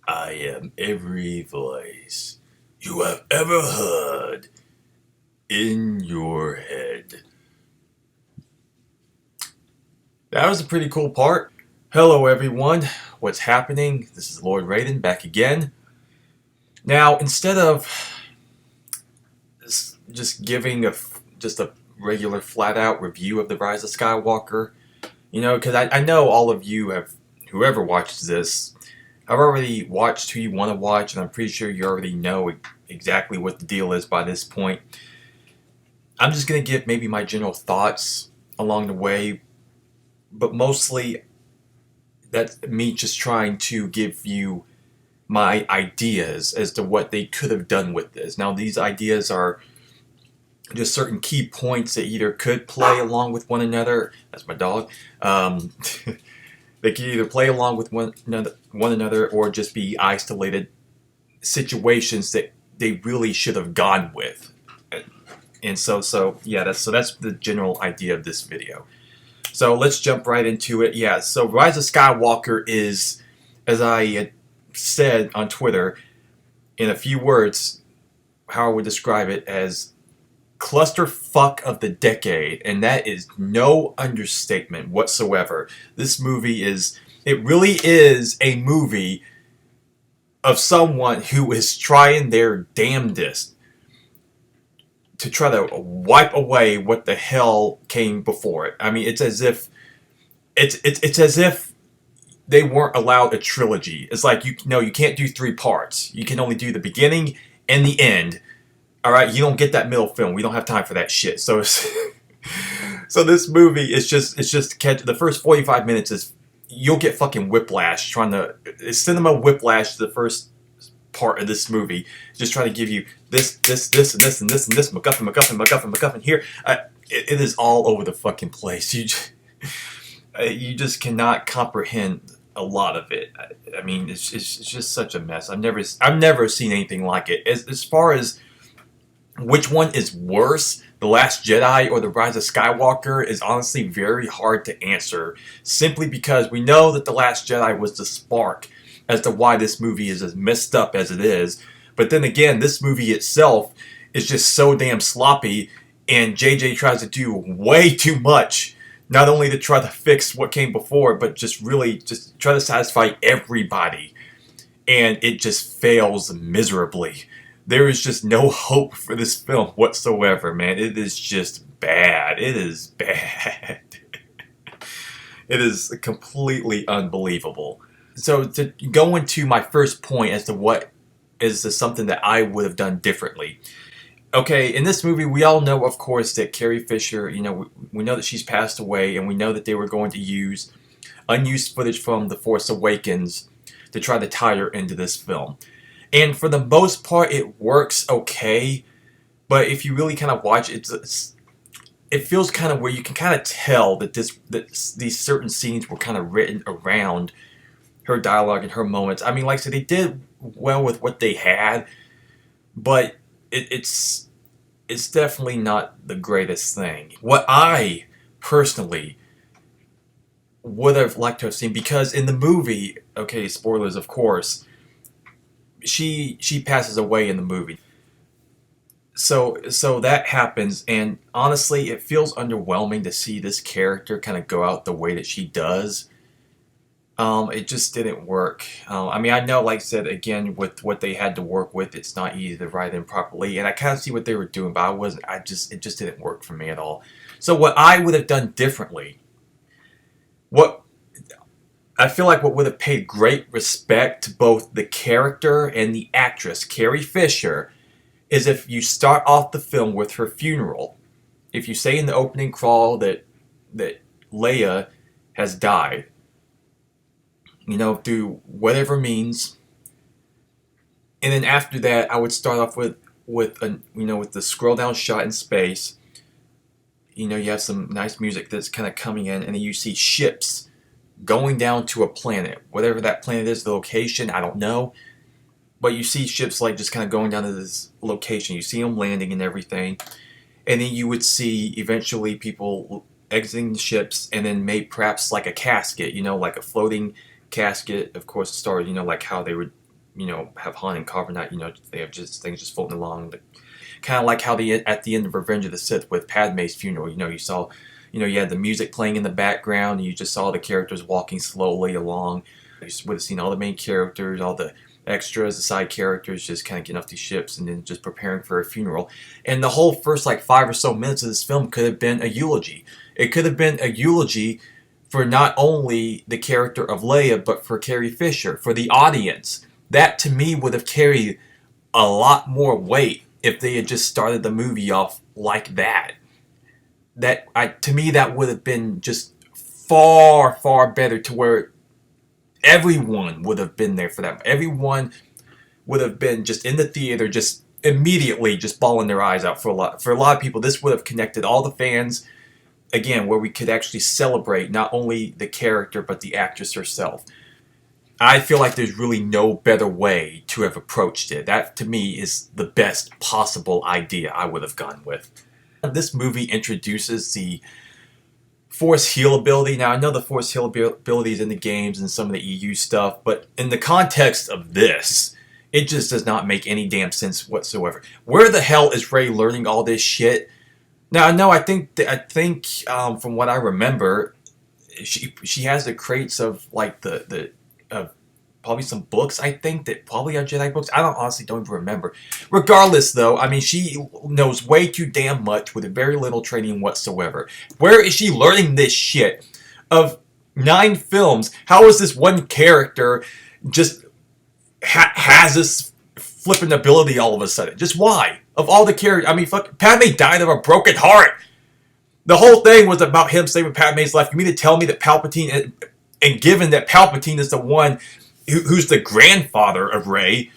I am every voice you have ever heard in your head. That was a pretty cool part. Hello everyone, what's happening? This is Lord Raiden back again. Now, instead of just giving just a regular flat out review of The Rise of Skywalker, because I know all of you have, whoever watches this, I've already watched who you want to watch, and I'm pretty sure you already know exactly what the deal is by this point. I'm just going to give maybe my general thoughts along the way, but mostly that's me just trying to give you my ideas as to what they could have done with this. Now, these ideas are just certain key points that either could play along with one another. That's my dog. They can either play along with one another or just be isolated situations that they really should have gone with. And so that's the general idea of this video. So let's jump right into it. Yeah, so Rise of Skywalker is, as I said on Twitter, in a few words, how I would describe it as clusterfuck of the decade, and that is no understatement whatsoever. This movie it really is a movie of someone who is trying their damnedest to try to wipe away what the hell came before it. I mean, it's as if it's as if they weren't allowed a trilogy. It's like, you can't do 3 parts. You can only do the beginning and the end. All right, you don't get that middle film. We don't have time for that shit. So, so this movie is just catch. The first 45 minutes is you'll get fucking whiplash it's cinema whiplash. The first part of this movie, just trying to give you this, and this, and MacGuffin here. It is all over the fucking place. You just cannot comprehend a lot of it. I mean, it's just such a mess. I've never seen anything like it. As far as which one is worse, The Last Jedi or The Rise of Skywalker, is honestly very hard to answer, simply because we know that The Last Jedi was the spark as to why this movie is as messed up as it is. But then again, this movie itself is just so damn sloppy, and JJ tries to do way too much, not only to try to fix what came before, but just really just try to satisfy everybody. And it just fails miserably. There is just no hope for this film whatsoever, man. It is just bad. It is bad. It is completely unbelievable. So to go into my first point as to what is something that I would have done differently. Okay, in this movie, we all know, of course, that Carrie Fisher, we know that she's passed away, and we know that they were going to use unused footage from The Force Awakens to try to tie her into this film. And for the most part, it works okay. But if you really kind of watch it, it feels kind of where you can kind of tell that these certain scenes were kind of written around her dialogue and her moments. I mean, like I said, they did well with what they had, but it's definitely not the greatest thing. What I personally would have liked to have seen, because in the movie, okay, spoilers of course, she passes away in the movie. So that happens, and honestly, it feels underwhelming to see this character kind of go out the way that she does. It just didn't work. I mean, I know, like I said, again, with what they had to work with, it's not easy to write in properly, and I kind of see what they were doing, but it just didn't work for me at all. So what I would have done differently, I feel like what would have paid great respect to both the character and the actress, Carrie Fisher, is if you start off the film with her funeral. If you say in the opening crawl that Leia has died, through whatever means, and then after that, I would start off with the scroll down shot in space. You have some nice music that's kind of coming in, and then you see ships going down to a planet, whatever that planet is, the location, I don't know, but you see ships like just kind of going down to this location. You see them landing and everything, and then you would see eventually people exiting the ships, and then made perhaps like a casket, like a floating casket. Of course, it started, like how they would, have Han and Carbonite, they have just things just floating along. Kind of like how they, at the end of Revenge of the Sith with Padme's funeral, you saw, you had the music playing in the background, and you just saw the characters walking slowly along. You would have seen all the main characters, all the extras, the side characters, just kind of getting off these ships and then just preparing for a funeral. And the whole first like 5 or so minutes of this film could have been a eulogy. It could have been a eulogy for not only the character of Leia, but for Carrie Fisher, for the audience. That to me would have carried a lot more weight if they had just started the movie off like that. To me, that would have been just far, far better, to where everyone would have been there for that. Everyone would have been just in the theater, just immediately just bawling their eyes out. For a lot of people, this would have connected all the fans, again, where we could actually celebrate not only the character, but the actress herself. I feel like there's really no better way to have approached it. That, to me, is the best possible idea I would have gone with. This movie introduces the Force heal ability. Now, I know the Force heal ability is in the games and some of the EU stuff, but in the context of this, it just does not make any damn sense whatsoever. Where the hell is Rey learning all this shit? Now, no, I think from what I remember, she has the crates of like probably some books, I think, that probably are Jedi books. I honestly don't even remember. Regardless, though, I mean, she knows way too damn much with very little training whatsoever. Where is she learning this shit? Of 9 films, how is this one character just has this flipping ability all of a sudden? Just why? Of all the characters, I mean, fuck, Padme died of a broken heart. The whole thing was about him saving Padme's life. You mean to tell me that Palpatine, and given that Palpatine is the one who's the grandfather of Rey,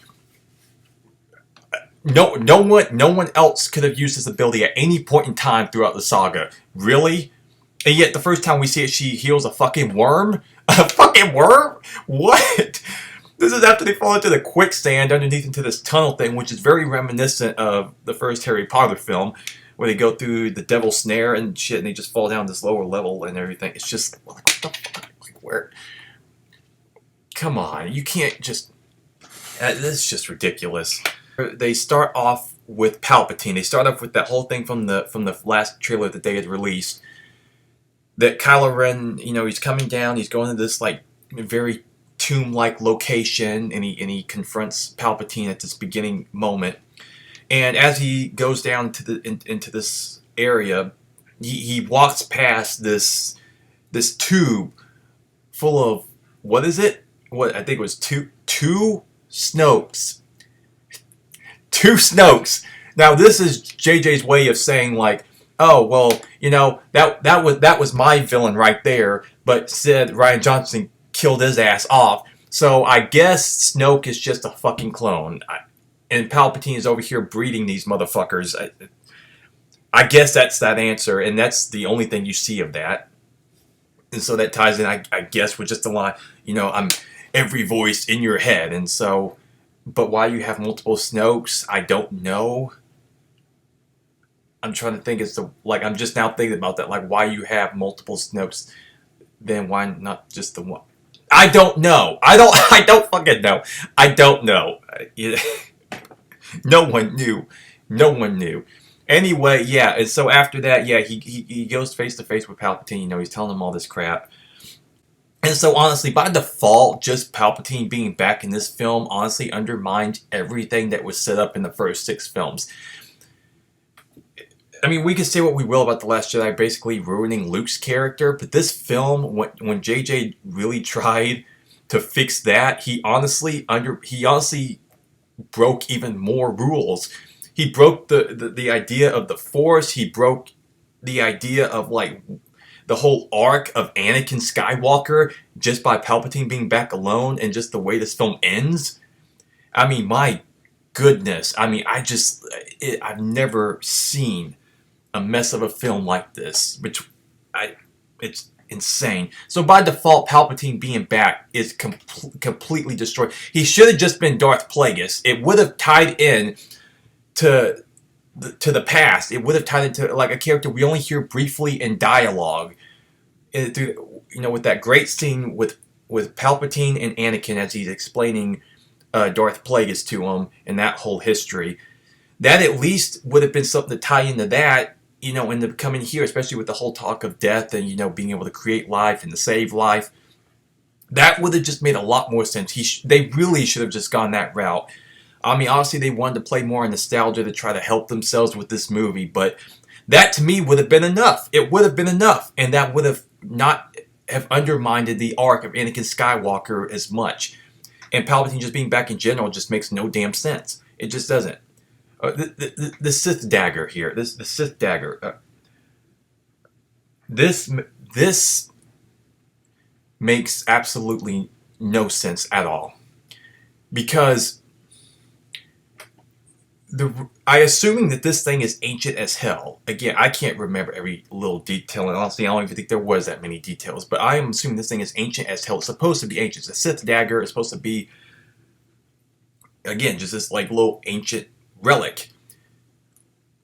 no one else could have used this ability at any point in time throughout the saga. Really? And yet the first time we see it, she heals a fucking worm? A fucking worm? What? This is after they fall into the quicksand underneath into this tunnel thing, which is very reminiscent of the first Harry Potter film, where they go through the devil's snare and shit, and they just fall down this lower level and everything. It's just like, what the fuck? Like, where? Come on, you can't just... this is just ridiculous. They start off with Palpatine. They start off with that whole thing from the last trailer that they had released. That Kylo Ren, he's coming down, he's going to this like very tomb-like location, and he confronts Palpatine at this beginning moment. And as he goes down to into this area, he walks past this tube full of, what is it? What, I think it was two Snokes. 2 Snokes. Now this is JJ's way of saying like, oh well, that was my villain right there, but said Rian Johnson killed his ass off. So I guess Snoke is just a fucking clone, and Palpatine is over here breeding these motherfuckers. I guess that's that answer, and that's the only thing you see of that. And so that ties in, I guess, with just the line, I'm every voice in your head. And so, but why you have multiple Snokes, I don't know. I'm trying to think I'm just now thinking about that, like why you have multiple Snokes, then why not just the one? I don't know. I don't fucking know. I don't know. No one knew. No one knew. Anyway, yeah, and so after that, yeah, he goes face to face with Palpatine, he's telling him all this crap. And so honestly, by default, just Palpatine being back in this film honestly undermined everything that was set up in the first 6 films. I mean, we can say what we will about The Last Jedi basically ruining Luke's character, but this film, when JJ really tried to fix that, he honestly broke even more rules. He broke the idea of the Force. He broke the idea of like the whole arc of Anakin Skywalker just by Palpatine being back alone, and just the way this film ends. I mean, my goodness. I mean, I've never seen a mess of a film like this, it's insane. So by default, Palpatine being back is completely destroyed. He should have just been Darth Plagueis. It would have tied in to to the past. It would have tied into like a character we only hear briefly in dialogue. With that great scene with Palpatine and Anakin as he's explaining Darth Plagueis to him and that whole history. That at least would have been something to tie into that, in the coming here, especially with the whole talk of death and, being able to create life and to save life. That would have just made a lot more sense. They really should have just gone that route. I mean, obviously they wanted to play more on nostalgia to try to help themselves with this movie, but that to me would have been enough. It would have been enough, and that would have not have undermined the arc of Anakin Skywalker as much. And Palpatine just being back in general just makes no damn sense. It just doesn't. The Sith dagger here. The Sith dagger. This makes absolutely no sense at all, because I assuming that this thing is ancient as hell. Again, I can't remember every little detail, and honestly, I don't even think there was that many details. But I am assuming this thing is ancient as hell. It's supposed to be ancient. It's a Sith dagger. It's supposed to be, again, just this like little ancient relic.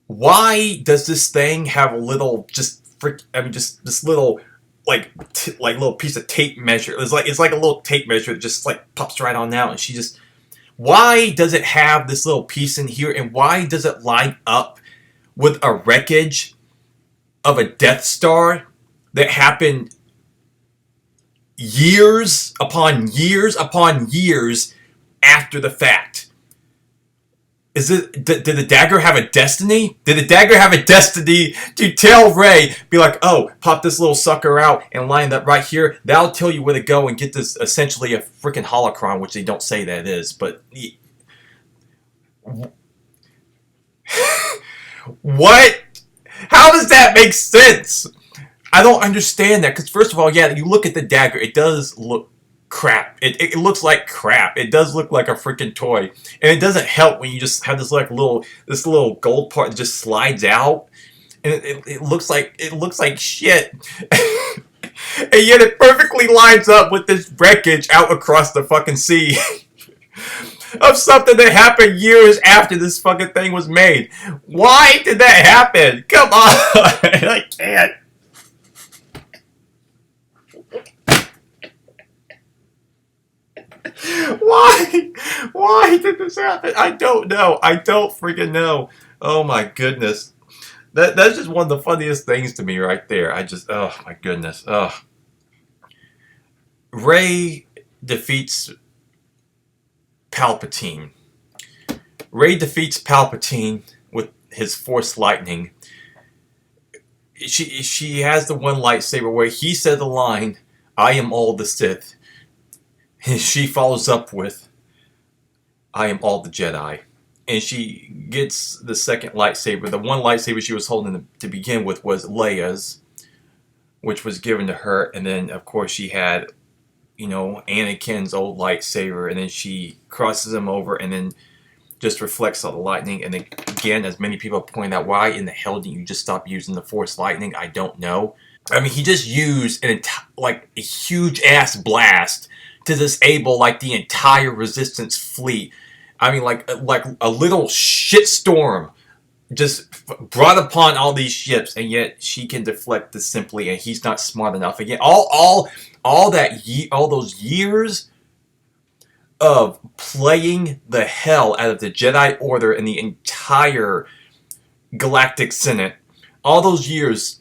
Why does this thing have a little just this little like little piece of tape measure? It's like a little tape measure that just like pops right on out, and she just. Why does it have this little piece in here, and why does it line up with a wreckage of a Death Star that happened years upon years upon years after the fact? Did the dagger have a destiny? Did the dagger have a destiny to tell Rey, be like, oh, pop this little sucker out and line that right here? That'll tell you where to go and get this essentially a freaking holocron, which they don't say that is, but what? How does that make sense? I don't understand that, because first of all, yeah, you look at the dagger, it does look crap. It looks like crap. It does look like a freaking toy, and it doesn't help when you just have this little gold part that just slides out, and it looks like shit. And yet it perfectly lines up with this wreckage out across the fucking sea of something that happened years after this fucking thing was made. Why did that happen? Come on. I can't. Why did this happen? I don't know. I don't freaking know. Oh my goodness. That's just one of the funniest things to me right there. Oh my goodness. Oh. Rey defeats Palpatine. Rey defeats Palpatine with his Force lightning. She has the one lightsaber where he said the line, "I am all the Sith." And she follows up with, "I am all the Jedi." And she gets the second lightsaber. The one lightsaber she was holding to begin with was Leia's, which was given to her. And then, of course, she had, Anakin's old lightsaber. And then she crosses him over and then just reflects all the lightning. And then, again, as many people point out, why in the hell didn't you just stop using the Force lightning? I don't know. I mean, he just used a huge-ass blast to disable the entire Resistance fleet. I mean, like a little shitstorm just brought upon all these ships, and yet she can deflect this simply, and he's not smart enough. Again, all those years of playing the hell out of the Jedi Order and the entire Galactic Senate, all those years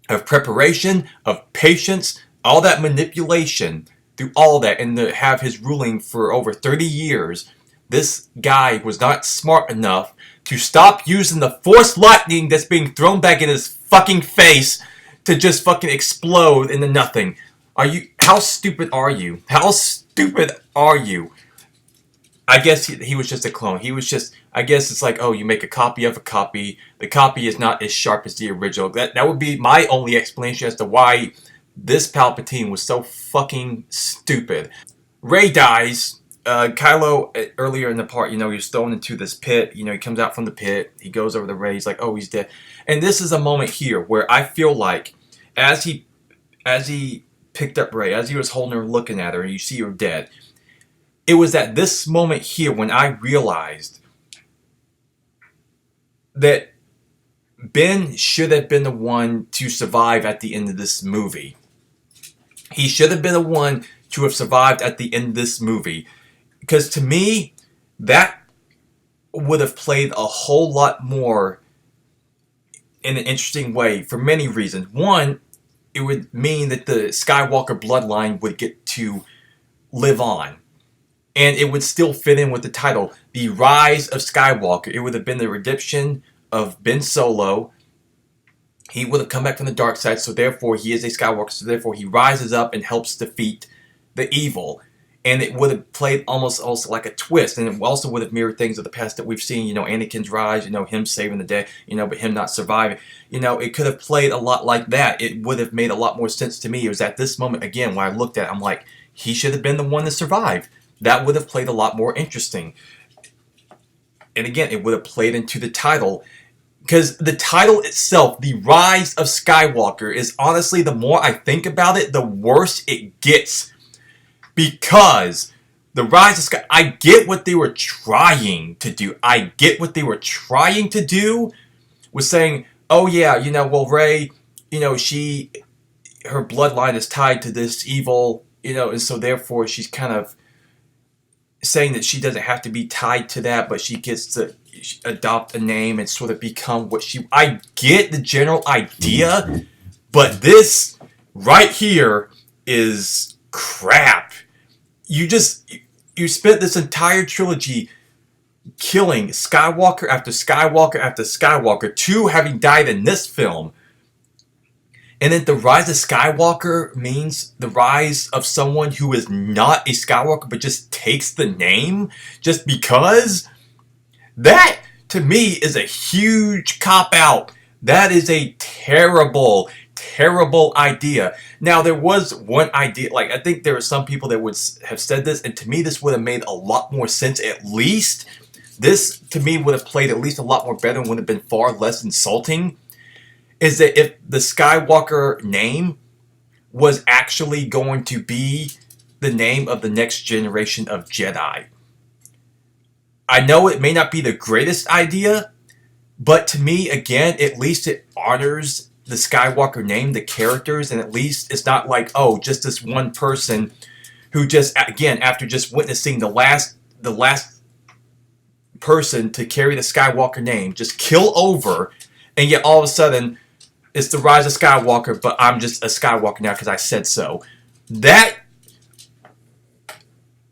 of preparation, of patience, all that manipulation. Through all that, and to have his ruling for over 30 years, this guy was not smart enough to stop using the Force lightning that's being thrown back in his fucking face to just fucking explode into nothing. How stupid are you? How stupid are you? I guess he was just a clone. I guess it's like, oh, you make a copy of a copy. The copy is not as sharp as the original. That would be my only explanation as to why this Palpatine was so fucking stupid. Rey dies. Kylo, earlier in the part, he was thrown into this pit. He comes out from the pit. He goes over to Rey. He's like, oh, he's dead. And this is a moment here where I feel like as he picked up Rey, as he was holding her, looking at her, and you see her dead, it was at this moment here when I realized that Ben should have been the one to survive at the end of this movie. He should have been the one to have survived at the end of this movie. Because to me, that would have played a whole lot more in an interesting way for many reasons. One, it would mean that the Skywalker bloodline would get to live on. And it would still fit in with the title, The Rise of Skywalker. It would have been the redemption of Ben Solo. He would have come back from the dark side, so therefore he is a Skywalker, so therefore he rises up and helps defeat the evil. And it would have played almost also like a twist, and it also would have mirrored things of the past that we've seen, Anakin's rise, him saving the day, but him not surviving. It could have played a lot like that. It would have made a lot more sense to me. It was at this moment, again, when I looked at it, I'm like, he should have been the one to survive. That would have played a lot more interesting. And again, it would have played into the title. Because the title itself, The Rise of Skywalker, is honestly, the more I think about it, the worse it gets. Because The Rise of Skywalker, I get what they were trying to do. I get what they were trying to do was saying, oh yeah, well, Rey, her bloodline is tied to this evil, and so therefore she's kind of saying that she doesn't have to be tied to that, but she gets to adopt a name and sort of become what she... I get the general idea, but this right here is crap. You spent this entire trilogy killing Skywalker after Skywalker after Skywalker, 2 having died in this film. And then the rise of Skywalker means the rise of someone who is not a Skywalker but just takes the name just because. That, to me, is a huge cop-out. That is a terrible, terrible idea. Now, there was one idea, I think there were some people that would have said this, and to me this would have made a lot more sense. At least, this, to me, would have played at least a lot more better and would have been far less insulting. Is that if the Skywalker name was actually going to be the name of the next generation of Jedi. I know it may not be the greatest idea, but to me, again, at least it honors the Skywalker name, the characters, and at least it's not like, oh, just this one person who just, again, after just witnessing the last person to carry the Skywalker name, just kill over, and yet all of a sudden, it's the rise of Skywalker, but I'm just a Skywalker now because I said so.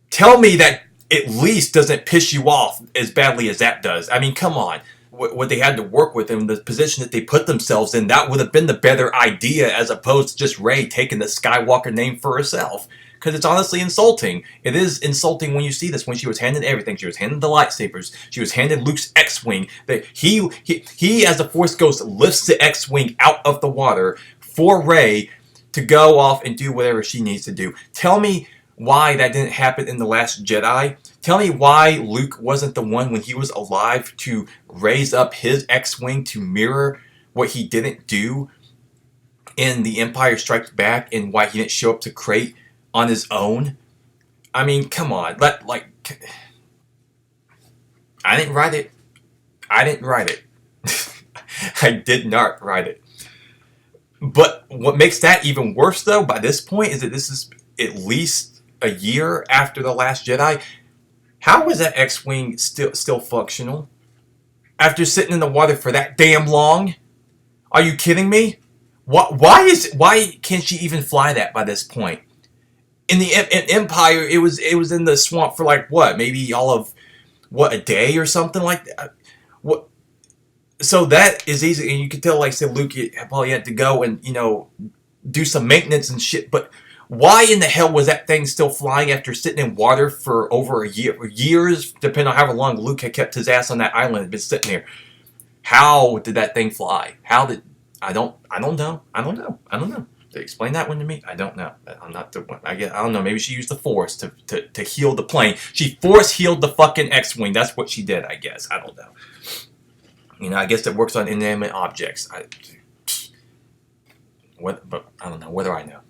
Tell me that at least doesn't piss you off as badly as that does. I mean, come on. What they had to work with and the position that they put themselves in, that would have been the better idea as opposed to just Rey taking the Skywalker name for herself. Because it's honestly insulting. It is insulting when you see this. When she was handed everything. She was handed the lightsabers. She was handed Luke's X-Wing. That he as the Force Ghost, lifts the X-Wing out of the water for Rey to go off and do whatever she needs to do. Tell me why that didn't happen in The Last Jedi. Tell me why Luke wasn't the one when he was alive to raise up his X-Wing to mirror what he didn't do in The Empire Strikes Back, and why he didn't show up to Crate on his own. I mean, come on. I didn't write it. I did not write it. But what makes that even worse, though, by this point, is that this is at least a year after The Last Jedi. How is that X-Wing still functional? After sitting in the water for that damn long? Are you kidding me? Why can't she even fly that by this point? In Empire, it was in the swamp for maybe all of a day or something like that. So that is easy, and you can tell, say Luke probably had to go and do some maintenance and shit. But why in the hell was that thing still flying after sitting in water for over a year, years, depending on however long Luke had kept his ass on that island and been sitting there? How did that thing fly? I don't know. Explain that one to me. I don't know. I'm not the one. I don't know. Maybe she used the Force to heal the plane. She Force healed the fucking X-Wing. That's what she did, I guess. I don't know. I guess it works on inanimate objects. But I don't know. Whether I know.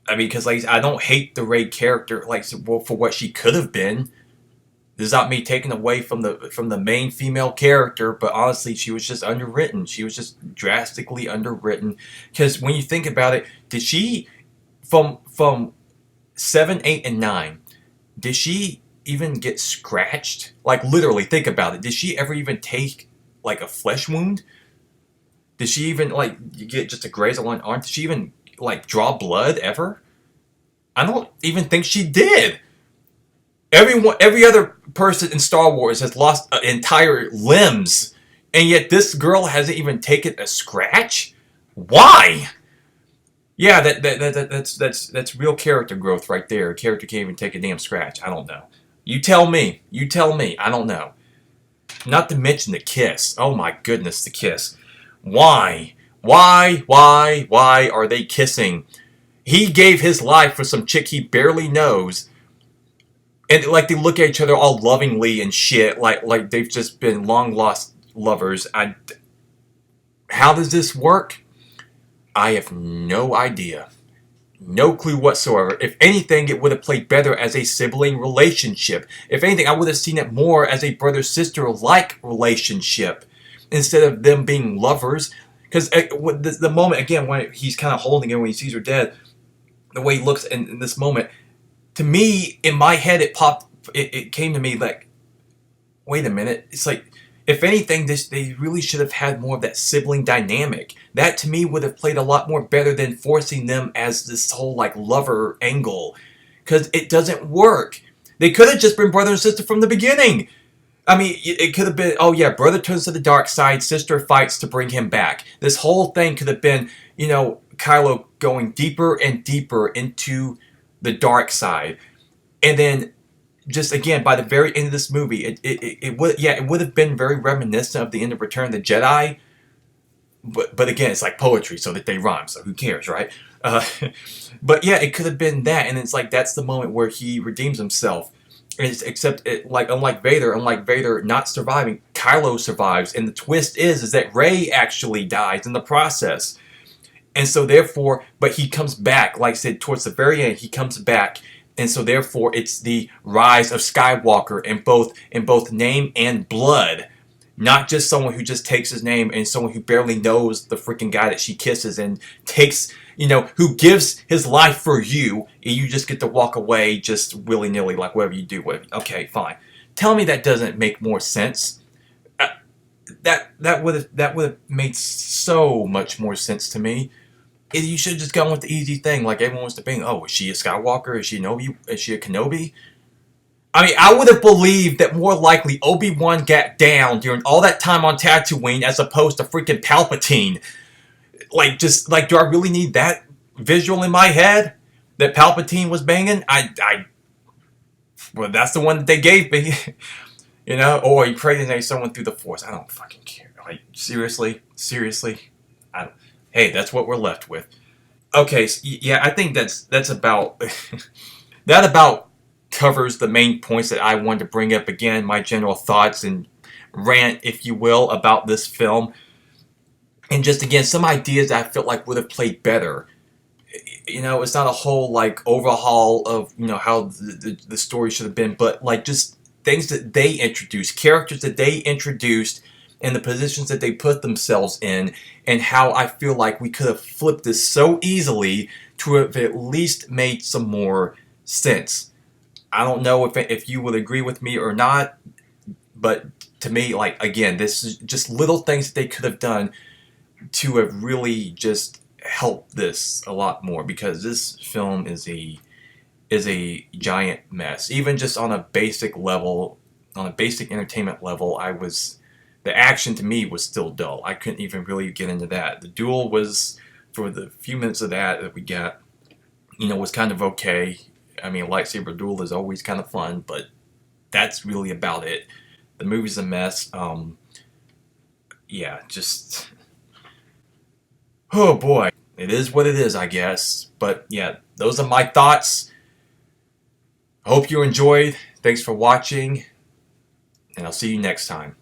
I mean, because I don't hate the Rey character for what she could have been. This is not me taking away from the main female character, but honestly, she was just underwritten. She was just drastically underwritten. Because when you think about it, did she from 7, 8, and 9? Did she even get scratched? Like literally, think about it. Did she ever even take like a flesh wound? Did she even like you get just a graze on one arm? Did she even like draw blood ever? I don't even think she did. Every other person in Star Wars has lost entire limbs, and yet this girl hasn't even taken a scratch. Why? Yeah, that's real character growth right there. A character can't even take a damn scratch. I don't know. You tell me. You tell me. I don't know. Not to mention the kiss. Oh my goodness, the kiss. Why? Why are they kissing? He gave his life for some chick he barely knows. And like they look at each other all lovingly and shit, like they've just been long lost lovers. How does this work? I have no idea. No clue whatsoever. If anything, it would have played better as a sibling relationship. If anything, I would have seen it more as a brother-sister-like relationship instead of them being lovers. Because the moment, again, when he's kind of holding her when he sees her dead, the way he looks in this moment, to me, in my head, it came to me like, wait a minute. It's like, if anything, they really should have had more of that sibling dynamic. That, to me, would have played a lot more better than forcing them as this whole, like, lover angle. Because it doesn't work. They could have just been brother and sister from the beginning. I mean, it could have been, oh yeah, brother turns to the dark side, sister fights to bring him back. This whole thing could have been, Kylo going deeper and deeper into the dark side. And then, just again, by the very end of this movie, it would have been very reminiscent of the end of Return of the Jedi. But again, it's like poetry, so that they rhyme, so who cares, right? But yeah, it could have been that, and it's like that's the moment where he redeems himself. Except, unlike Vader not surviving, Kylo survives, and the twist is that Rey actually dies in the process. And so therefore, but he comes back, like I said, towards the very end, he comes back. And so therefore, it's the rise of Skywalker in both name and blood. Not just someone who just takes his name and someone who barely knows the freaking guy that she kisses and takes, who gives his life for you, and you just get to walk away just willy-nilly, like whatever you do. Okay, fine. Tell me that doesn't make more sense. That would have made so much more sense to me. You should have just gone with the easy thing, like everyone wants to think. Oh, is she a Skywalker? Is she a Kenobi? I mean, I would have believed that more likely Obi-Wan got down during all that time on Tatooine as opposed to freaking Palpatine. Do I really need that visual in my head? That Palpatine was banging? Well, that's the one that they gave me. Or he prayed someone through the Force. I don't fucking care. Like, seriously? Hey, that's what we're left with. Okay, so yeah, I think that's about that about covers the main points that I wanted to bring up. Again, my general thoughts and rant, if you will, about this film, and just again some ideas I felt like would have played better. It's not a whole like overhaul of how the story should have been, but like just things that they introduced, characters that they introduced, and the positions that they put themselves in, and how I feel like we could have flipped this so easily to have at least made some more sense. I don't know if you would agree with me or not, but to me, like, again, this is just little things that they could have done to have really just helped this a lot more, because this film is a giant mess. Even just on a basic level, on a basic entertainment level, the action to me was still dull. I couldn't even really get into that. The duel was, for the few minutes of that we got, was kind of okay. I mean, a lightsaber duel is always kind of fun, but that's really about it. The movie's a mess. Yeah, just... Oh boy. It is what it is, I guess. But yeah, those are my thoughts. I hope you enjoyed. Thanks for watching, and I'll see you next time.